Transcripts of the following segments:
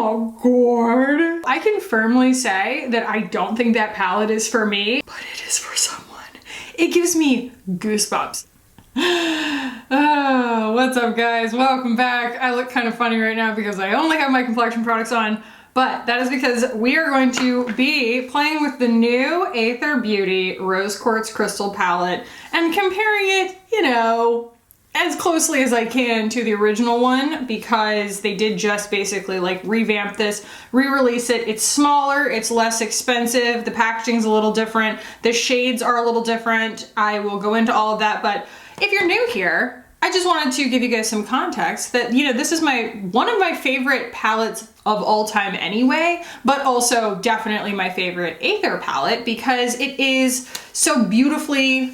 Oh God. I can firmly say that I don't think that palette is for me, but it is for someone. It gives me goosebumps. Oh, what's up guys? Welcome back. I look kind of funny right now because I only have my complexion products on, but that is because we are going to be playing with the new Aether Beauty Rose Quartz Crystal palette and comparing it, you know, as closely as I can to the original one, because they did just basically like revamp this, re-release it. It's smaller, it's less expensive, the packaging's a little different, the shades are a little different. I will go into all of that, but if you're new here, I just wanted to give you guys some context that, you know, this is one of my favorite palettes of all time anyway, but also definitely my favorite Aether palette because it is so beautifully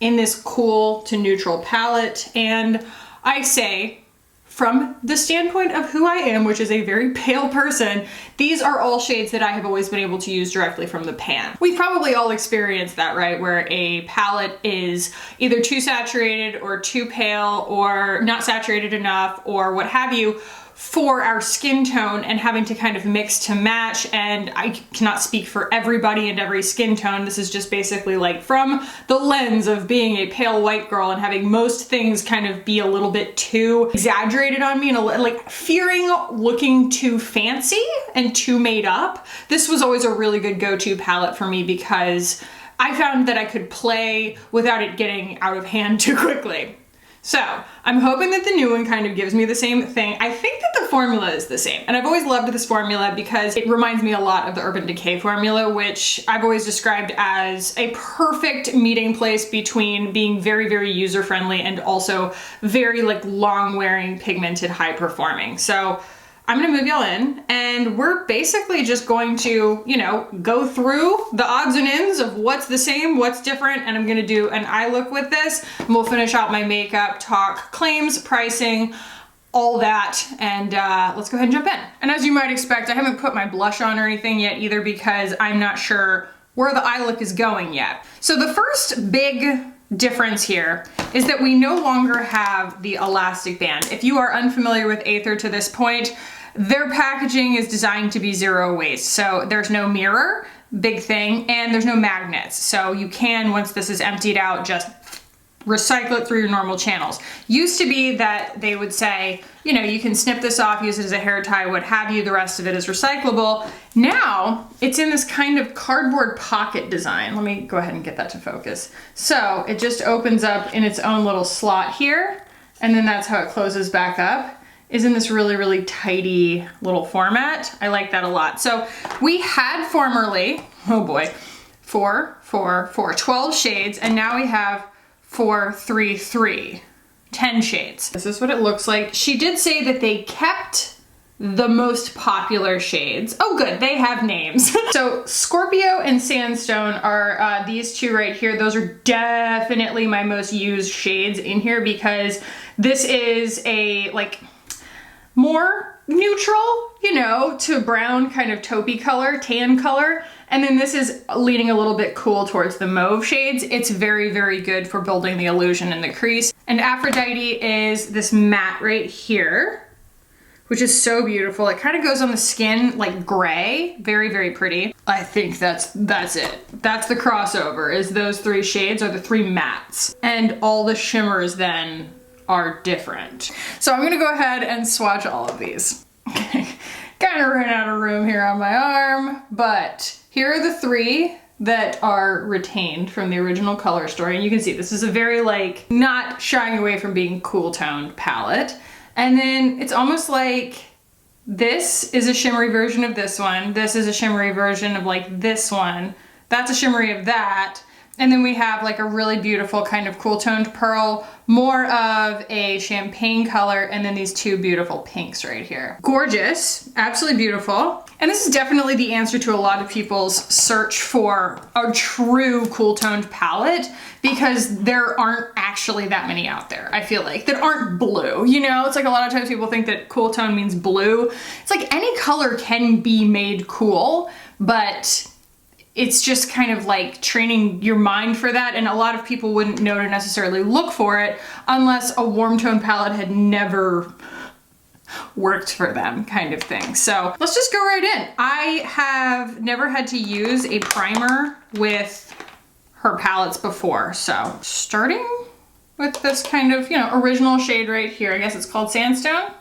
in this cool to neutral palette. And I say, from the standpoint of who I am, which is a very pale person, these are all shades that I have always been able to use directly from the pan. We've probably all experienced that, right? Where a palette is either too saturated or too pale or not saturated enough or what have you for our skin tone, and having to kind of mix to match. And I cannot speak for everybody and every skin tone. This is just basically like from the lens of being a pale white girl and having most things kind of be a little bit too exaggerated on me and like fearing looking too fancy and too made up. This was always a really good go-to palette for me because I found that I could play without it getting out of hand too quickly. So I'm hoping that the new one kind of gives me the same thing. I think that the formula is the same, and I've always loved this formula because it reminds me a lot of the Urban Decay formula, which I've always described as a perfect meeting place between being very, very user-friendly and also very like long-wearing, pigmented, high-performing. So I'm gonna move y'all in, and we're basically just going to, you know, go through the odds and ends of what's the same, what's different, and I'm gonna do an eye look with this, and we'll finish out my makeup, talk claims, pricing, all that, and let's go ahead and jump in. And as you might expect, I haven't put my blush on or anything yet either because I'm not sure where the eye look is going yet. So the first big difference here is that we no longer have the elastic band. If you are unfamiliar with Aether to this point, their packaging is designed to be zero waste. So there's no mirror, big thing, and there's no magnets. So you can, once this is emptied out, just recycle it through your normal channels. Used to be that they would say, you know, you can snip this off, use it as a hair tie, what have you, the rest of it is recyclable. Now, it's in this kind of cardboard pocket design. Let me go ahead and get that to focus. So it just opens up in its own little slot here, and then that's how it closes back up. Is in this really, really tidy little format. I like that a lot. So we had formerly, oh boy, 12 shades, and now we have 4, 3, 3, 10 shades. This is what it looks like. She did say that they kept the most popular shades. Oh good, they have names. So Scorpio and Sandstone are these two right here. Those are definitely my most used shades in here because this is a like more neutral, you know, to brown kind of taupey color, tan color. And then this is leaning a little bit cool towards the mauve shades. It's very, very good for building the illusion in the crease. And Aphrodite is this matte right here, which is so beautiful. It kind of goes on the skin like gray, very, very pretty. I think that's it. That's the crossover, is those three shades are the three mattes. And all the shimmers then are different. So I'm gonna go ahead and swatch all of these. Kind of ran out of room here on my arm, but here are the three that are retained from the original color story. And you can see this is a very like not shying away from being cool toned palette. And then it's almost like this is a shimmery version of this one. This is a shimmery version of like this one. That's a shimmery of that. And then we have like a really beautiful kind of cool toned pearl, more of a champagne color, and then these two beautiful pinks right here. Gorgeous, absolutely beautiful. And this is definitely the answer to a lot of people's search for a true cool toned palette because there aren't actually that many out there, I feel like, that aren't blue. You know, it's like a lot of times people think that cool tone means blue. It's like any color can be made cool, but it's just kind of like training your mind for that, and a lot of people wouldn't know to necessarily look for it unless a warm tone palette had never worked for them kind of thing. So let's just go right in. I have never had to use a primer with her palettes before. So starting with this kind of, you know, original shade right here. I guess it's called Sandstone.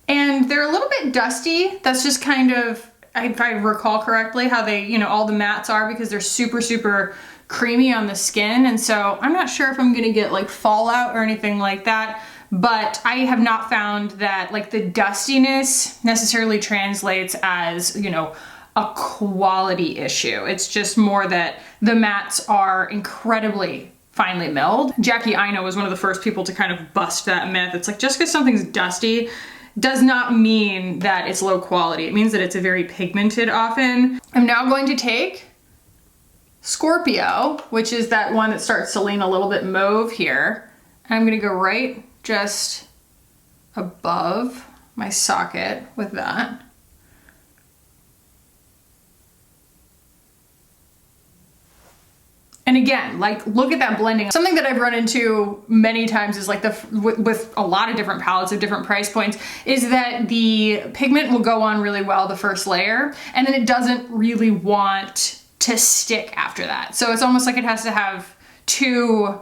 And they're a little bit dusty. That's just kind of, if I recall correctly, how they, you know, all the mattes are, because they're super, super creamy on the skin. And so I'm not sure if I'm gonna get like fallout or anything like that, but I have not found that like the dustiness necessarily translates as, you know, a quality issue. It's just more that the mattes are incredibly finely milled. Jackie I know was one of the first people to kind of bust that myth. It's like, just because something's dusty does not mean that it's low quality. It means that it's a very pigmented often. I'm now going to take Scorpio, which is that one that starts to lean a little bit mauve here. And I'm gonna go right just above my socket with that. And again, like, look at that blending. Something that I've run into many times is like with a lot of different palettes of different price points is that the pigment will go on really well the first layer, and then it doesn't really want to stick after that. So it's almost like it has to have two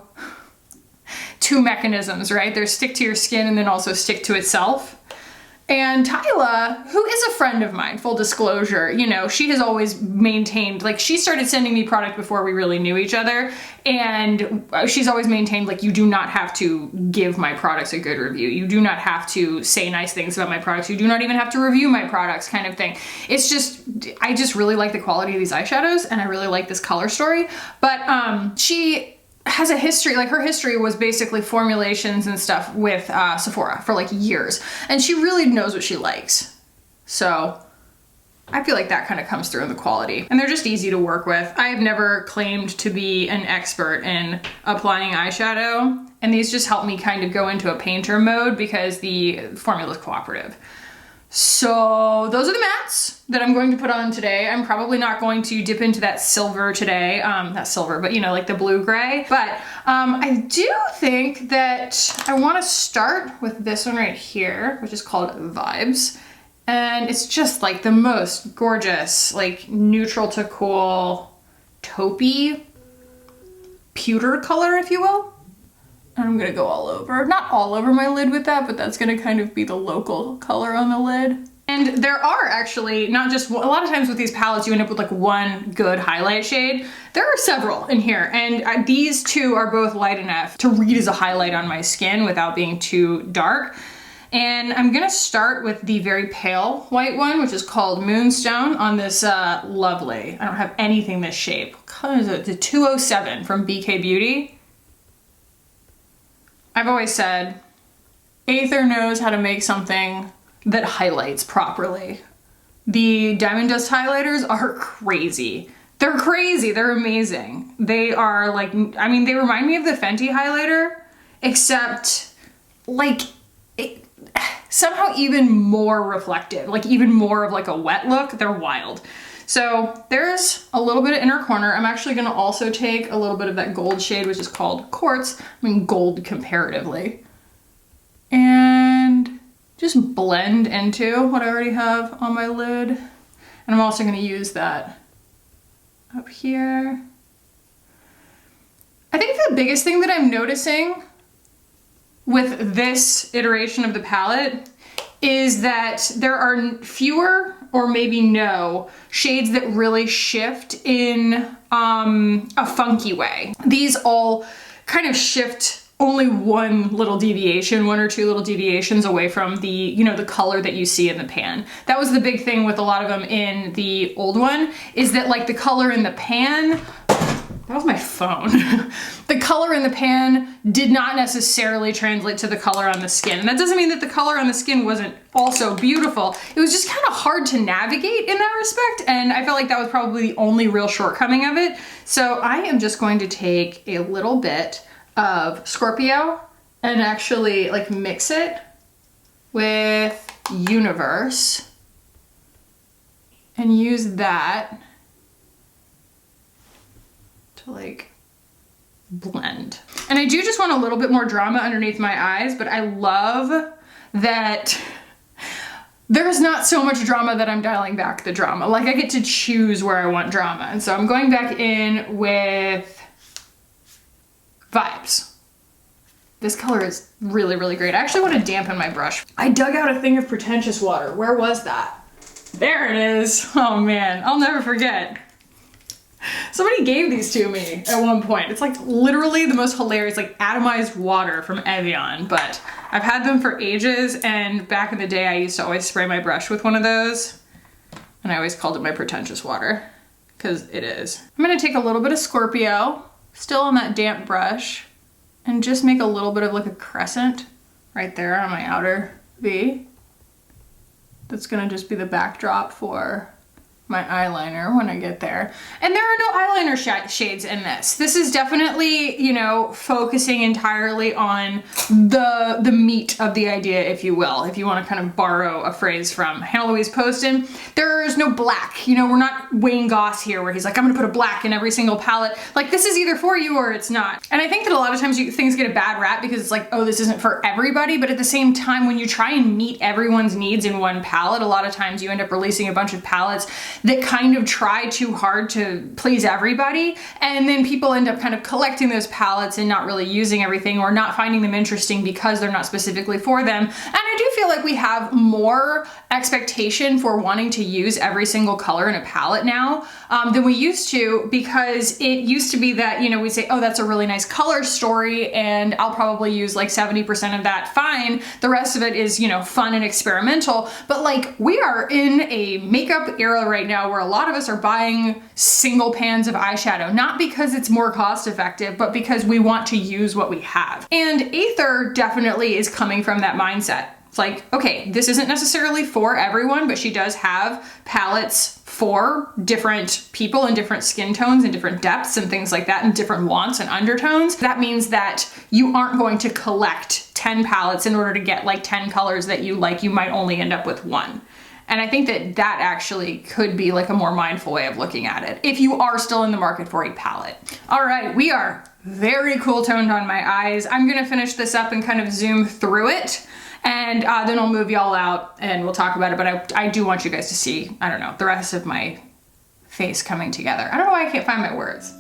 mechanisms, right? There's stick to your skin and then also stick to itself. And Tyla, who is a friend of mine, full disclosure, you know, she has always maintained, like, she started sending me product before we really knew each other, and she's always maintained, like, you do not have to give my products a good review. You do not have to say nice things about my products. You do not even have to review my products, kind of thing. It's just, I just really like the quality of these eyeshadows, and I really like this color story. But she has a history, like her history was basically formulations and stuff with Sephora for like years, and she really knows what she likes. So I feel like that kind of comes through in the quality, and they're just easy to work with. I have never claimed to be an expert in applying eyeshadow, and these just help me kind of go into a painter mode because the formula is cooperative. So those are the mattes that I'm going to put on today. I'm probably not going to dip into that silver today, not silver, but you know, like the blue gray. But I do think that I want to start with this one right here, which is called Vibes. And it's just like the most gorgeous, like neutral to cool, taupey, pewter color, if you will. I'm gonna go all over, not all over my lid with that, but that's gonna kind of be the local color on the lid. And there are actually not just, a lot of times with these palettes you end up with like one good highlight shade. There are several in here, and these two are both light enough to read as a highlight on my skin without being too dark. And I'm gonna start with the very pale white one, which is called Moonstone, on this lovely, I don't have anything this shape. What color is it? The 207 from BK Beauty. I've always said, Aether knows how to make something that highlights properly. The Diamond Dust highlighters are crazy. They're crazy, they're amazing. They are like, I mean, they remind me of the Fenty highlighter, except like, somehow even more reflective, like even more of like a wet look. They're wild. So there's a little bit of inner corner. I'm actually gonna also take a little bit of that gold shade, which is called Quartz. I mean, gold comparatively. And just blend into what I already have on my lid. And I'm also gonna use that up here. I think the biggest thing that I'm noticing with this iteration of the palette is that there are fewer or maybe no shades that really shift in a funky way. These all kind of shift only one little deviation, one or two little deviations away from the, you know, the color that you see in the pan. That was the big thing with a lot of them in the old one, is that like the color in the pan, that was my phone. The color in the pan did not necessarily translate to the color on the skin. And that doesn't mean that the color on the skin wasn't also beautiful. It was just kind of hard to navigate in that respect. And I felt like that was probably the only real shortcoming of it. So I am just going to take a little bit of Scorpio and actually like mix it with Universe and use that to like blend. And I do just want a little bit more drama underneath my eyes, but I love that there's not so much drama that I'm dialing back the drama. Like I get to choose where I want drama. And so I'm going back in with Vibes. This color is really, really great. I actually want to dampen my brush. I dug out a thing of pretentious water. Where was that? There it is. Oh man, I'll never forget. Somebody gave these to me at one point. It's like literally the most hilarious, like atomized water from Evian, but I've had them for ages, and back in the day I used to always spray my brush with one of those, and I always called it my pretentious water, because it is. I'm gonna take a little bit of Scorpio, still on that damp brush, and just make a little bit of like a crescent right there on my outer V. That's gonna just be the backdrop for my eyeliner when I get there. And there are no eyeliner shades in this. This is definitely, you know, focusing entirely on the meat of the idea, if you will, if you want to kind of borrow a phrase from Hannah Louise Poston. There is no black, you know, we're not Wayne Goss here where he's like, I'm gonna put a black in every single palette. Like this is either for you or it's not. And I think that a lot of times things get a bad rap because it's like, oh, this isn't for everybody, but at the same time, when you try and meet everyone's needs in one palette, a lot of times you end up releasing a bunch of palettes that kind of try too hard to please everybody, and then people end up kind of collecting those palettes and not really using everything or not finding them interesting because they're not specifically for them. And I do feel like we have more expectation for wanting to use every single color in a palette now than we used to, because it used to be that, you know, we say, oh, that's a really nice color story and I'll probably use like 70% of that, fine. The rest of it is, you know, fun and experimental. But like we are in a makeup era right now where a lot of us are buying single pans of eyeshadow, not because it's more cost effective, but because we want to use what we have. And Aether definitely is coming from that mindset. It's like, okay, this isn't necessarily for everyone, but she does have palettes for different people and different skin tones and different depths and things like that, and different wants and undertones. That means that you aren't going to collect 10 palettes in order to get like 10 colors that you like. You might only end up with one. And I think that that actually could be like a more mindful way of looking at it if you are still in the market for a palette. All right, we are very cool toned on my eyes. I'm gonna finish this up and kind of zoom through it, and then I'll move y'all out and we'll talk about it. But I do want you guys to see, I don't know, the rest of my face coming together. I don't know why I can't find my words.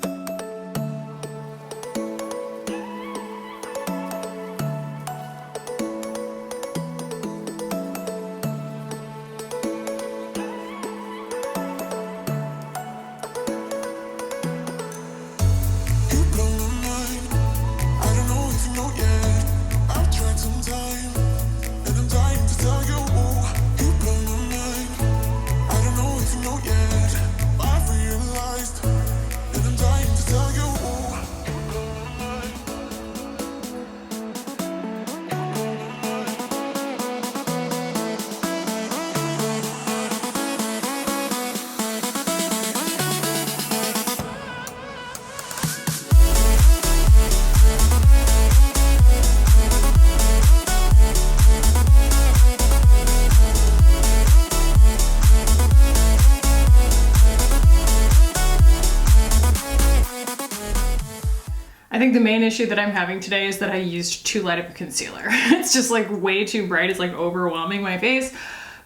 I think the main issue that I'm having today is that I used too light of a concealer. It's just like way too bright. It's like overwhelming my face.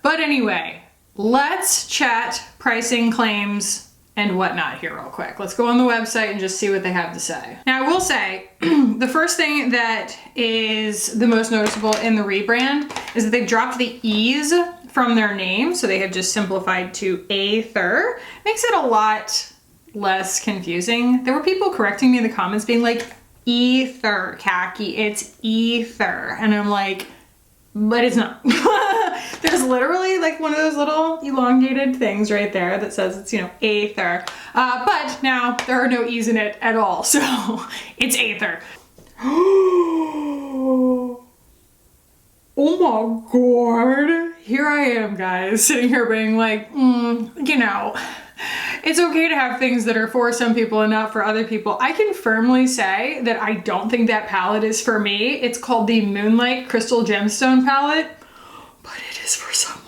But anyway, let's chat pricing, claims, and whatnot here real quick. Let's go on the website and just see what they have to say. Now I will say, the first thing that is the most noticeable in the rebrand is that they've dropped the E's from their name. So they have just simplified to Aether. Makes it a lot less confusing. There were people correcting me in the comments being like, Ether, khaki, it's Ether. And I'm like, but it's not. There's literally like one of those little elongated things right there that says it's, you know, Aether. But now there are no E's in it at all. So it's Aether. Oh my God. Here I am, guys, sitting here being like, you know, it's okay to have things that are for some people and not for other people. I can firmly say that I don't think that palette is for me. It's called the Moonlight Crystal Gemstone palette, but it is for someone.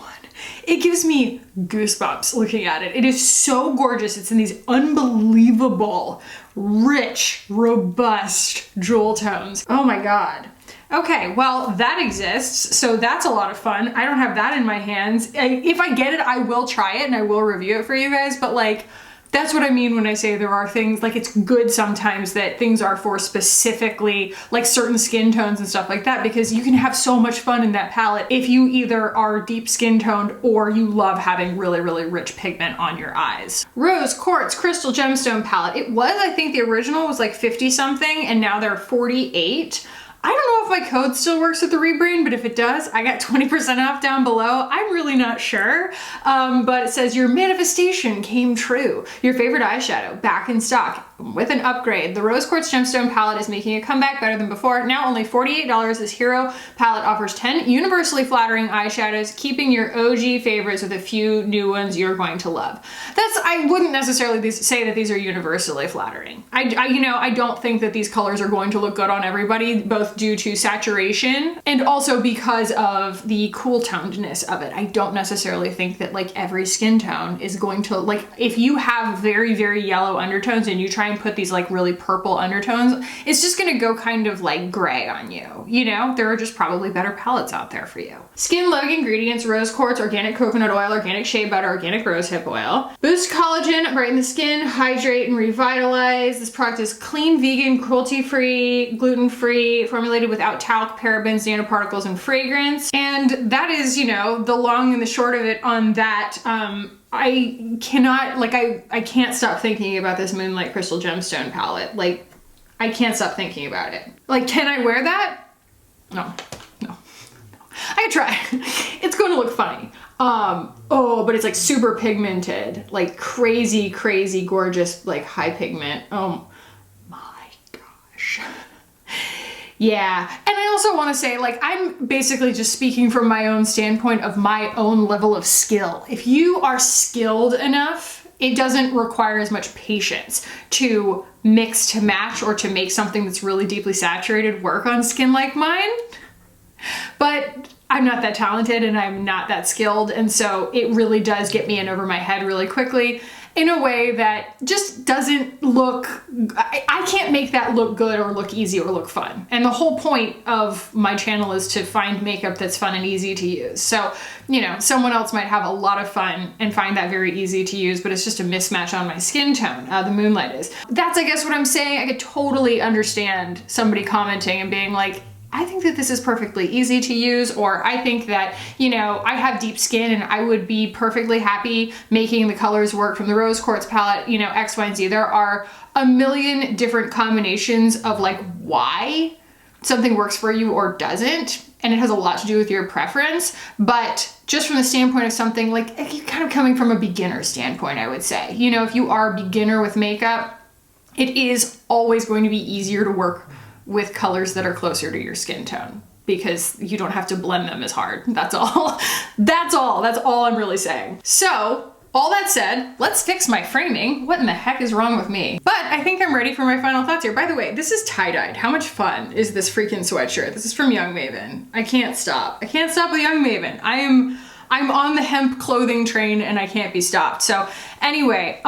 It gives me goosebumps looking at it. It is so gorgeous. It's in these unbelievable, rich, robust jewel tones. Oh my God. Okay, well, that exists, so that's a lot of fun. I don't have that in my hands. If I get it, I will try it and I will review it for you guys, but like, that's what I mean when I say there are things, like it's good sometimes that things are for specifically like certain skin tones and stuff like that, because you can have so much fun in that palette if you either are deep skin toned or you love having really, really rich pigment on your eyes. Rose Quartz Crystal Gemstone palette. It was, I think the original was like 50 something and now they're 48. I don't know if my code still works with the rebrand, but if it does, I got 20% off down below. I'm really not sure, but it says your manifestation came true. Your favorite eyeshadow back in stock with an upgrade. The Rose Quartz Gemstone palette is making a comeback better than before. Now only $48, this hero palette offers 10 universally flattering eyeshadows, keeping your OG favorites with a few new ones you're going to love. I wouldn't necessarily say that these are universally flattering. I don't think that these colors are going to look good on everybody, both due to saturation and also because of the cool tonedness of it. I don't necessarily think that like every skin tone is going to, like, if you have very, very yellow undertones and you try and put these like really purple undertones, it's just gonna go kind of like gray on you. You know, there are just probably better palettes out there for you. Skin Lug ingredients: rose quartz, organic coconut oil, organic shea butter, organic rosehip oil. Boost collagen, brighten the skin, hydrate, and revitalize. This product is clean, vegan, cruelty-free, gluten-free, formulated without talc, parabens, nanoparticles, and fragrance. And that is, you know, the long and the short of it on that. I cannot, like, I can't stop thinking about this Moonlight Crystal Gemstone palette. Like, I can't stop thinking about it. Like, can I wear that? No. I could try. It's going to look funny. Oh, but it's like super pigmented, like crazy, crazy gorgeous, like high pigment. Oh my gosh. Yeah, and I also want to say, like, I'm basically just speaking from my own standpoint of my own level of skill. If you are skilled enough, it doesn't require as much patience to mix to match or to make something that's really deeply saturated work on skin like mine. But I'm not that talented and I'm not that skilled, and so it really does get me in over my head really quickly in a way that just doesn't look, I can't make that look good or look easy or look fun. And the whole point of my channel is to find makeup that's fun and easy to use. So, you know, someone else might have a lot of fun and find that very easy to use, but it's just a mismatch on my skin tone, the Moonlight is. That's, I guess, what I'm saying. I could totally understand somebody commenting and being like, I think that this is perfectly easy to use, or I think that, you know, I have deep skin and I would be perfectly happy making the colors work from the Rose Quartz palette, you know, X, Y, and Z. There are a million different combinations of like why something works for you or doesn't, and it has a lot to do with your preference. But just from the standpoint of something like, you're kind of coming from a beginner standpoint, I would say. You know, if you are a beginner with makeup, it is always going to be easier to work with colors that are closer to your skin tone because you don't have to blend them as hard. That's all. That's all I'm really saying. So, all that said, let's fix my framing. What in the heck is wrong with me? But I think I'm ready for my final thoughts here. By the way, this is tie-dyed. How much fun is this freaking sweatshirt? This is from Jungmaven. I can't stop. I can't stop with Jungmaven. I'm on the hemp clothing train and I can't be stopped. So anyway,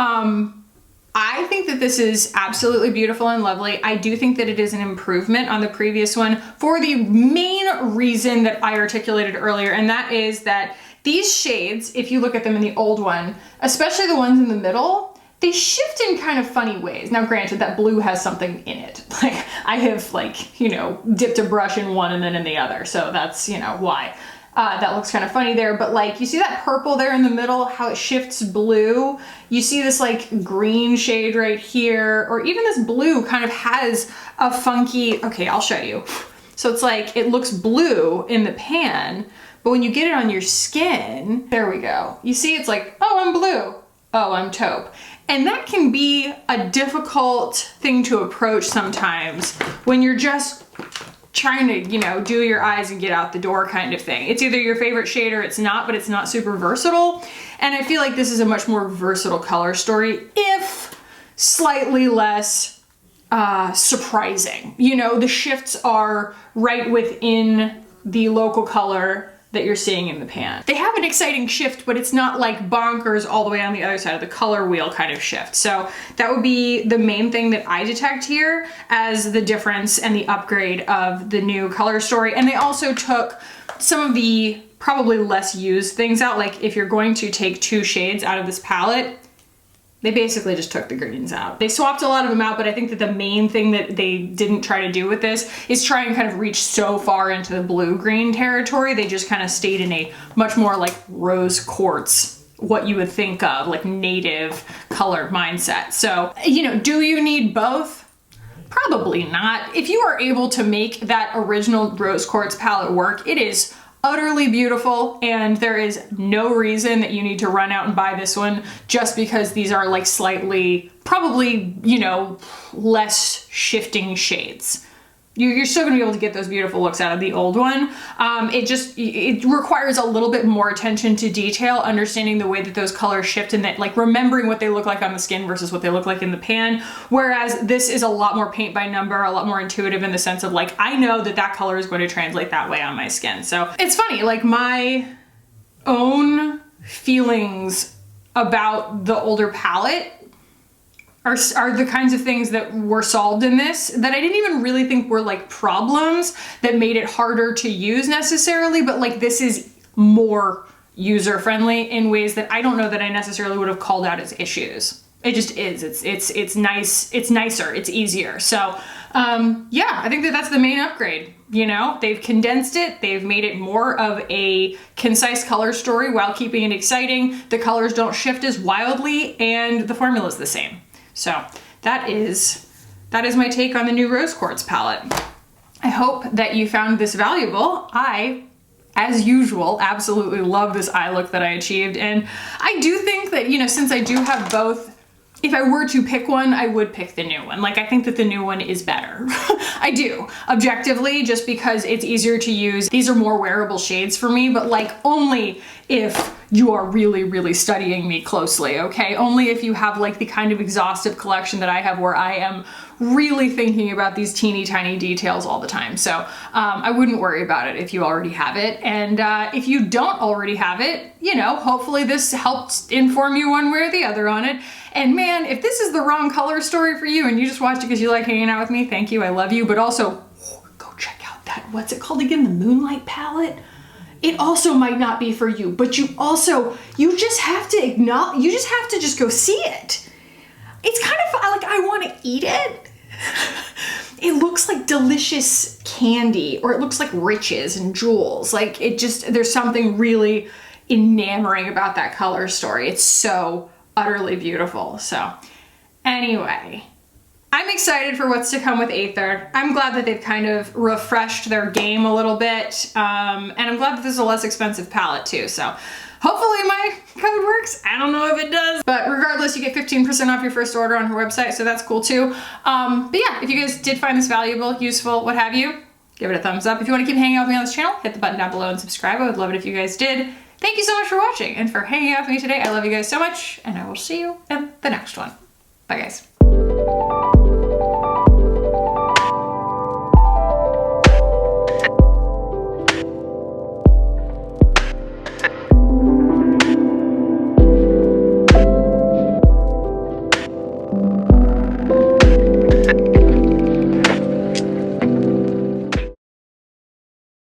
I think that this is absolutely beautiful and lovely. I do think that it is an improvement on the previous one for the main reason that I articulated earlier, and that is that these shades, if you look at them in the old one, especially the ones in the middle, they shift in kind of funny ways. Now granted, that blue has something in it. Like, I have, like, you know, dipped a brush in one and then in the other, so that's, you know, why. That looks kind of funny there, but like, you see that purple there in the middle, how it shifts blue? You see this like green shade right here, or even this blue kind of has a funky, okay, I'll show you. So it's like, it looks blue in the pan, but when you get it on your skin, there we go. You see, it's like, oh, I'm blue. Oh, I'm taupe. And that can be a difficult thing to approach sometimes when you're just trying to, you know, do your eyes and get out the door kind of thing. It's either your favorite shade or it's not, but it's not super versatile. And I feel like this is a much more versatile color story, if slightly less surprising. You know, the shifts are right within the local color that you're seeing in the pan. They have an exciting shift, but it's not like bonkers all the way on the other side of the color wheel kind of shift. So that would be the main thing that I detect here as the difference and the upgrade of the new color story. And they also took some of the probably less used things out. Like if you're going to take 2 shades out of this palette, they basically just took the greens out. They swapped a lot of them out, but I think that the main thing that they didn't try to do with this is try and kind of reach so far into the blue-green territory. They just kind of stayed in a much more like rose quartz, what you would think of, like native colored mindset. So, you know, do you need both? Probably not. If you are able to make that original rose quartz palette work, it is utterly beautiful, and there is no reason that you need to run out and buy this one just because these are like slightly, probably, you know, less shifting shades. You're still gonna be able to get those beautiful looks out of the old one. It requires a little bit more attention to detail, understanding the way that those colors shift and that like remembering what they look like on the skin versus what they look like in the pan. Whereas this is a lot more paint by number, a lot more intuitive in the sense of like, I know that that color is going to translate that way on my skin. So it's funny, like my own feelings about the older palette are the kinds of things that were solved in this that I didn't even really think were like problems that made it harder to use necessarily, but like this is more user-friendly in ways that I don't know that I necessarily would have called out as issues. It just is. It's nice. It's nicer. It's easier. So yeah, I think that that's the main upgrade. You know, they've condensed it. They've made it more of a concise color story while keeping it exciting. The colors don't shift as wildly, and the formula is the same. So that is my take on the new Rose Quartz palette. I hope that you found this valuable. I, as usual, absolutely love this eye look that I achieved. And I do think that, you know, since I do have both, if I were to pick one, I would pick the new one. Like, I think that the new one is better. I do, objectively, just because it's easier to use. These are more wearable shades for me, but like only if you are really, really studying me closely, okay? Only if you have like the kind of exhaustive collection that I have where I am really thinking about these teeny tiny details all the time. So I wouldn't worry about it if you already have it. And if you don't already have it, you know, hopefully this helped inform you one way or the other on it. And man, if this is the wrong color story for you and you just watch it because you like hanging out with me, thank you, I love you. But also, go check out that, what's it called again? The Moonlight palette? It also might not be for you, but you just have to acknowledge, you just have to just go see it. It's kind of like, I want to eat it. It looks like delicious candy, or it looks like riches and jewels. Like it just, there's something really enamoring about that color story. It's so utterly beautiful. So anyway, I'm excited for what's to come with Aether. I'm glad that they've kind of refreshed their game a little bit. And I'm glad that this is a less expensive palette too. So hopefully my code works. I don't know if it does, but regardless, you get 15% off your first order on her website. So that's cool too. But yeah, if you guys did find this valuable, useful, what have you, give it a thumbs up. If you want to keep hanging out with me on this channel, hit the button down below and subscribe. I would love it if you guys did. Thank you so much for watching and for hanging out with me today. I love you guys so much, and I will see you in the next one. Bye guys.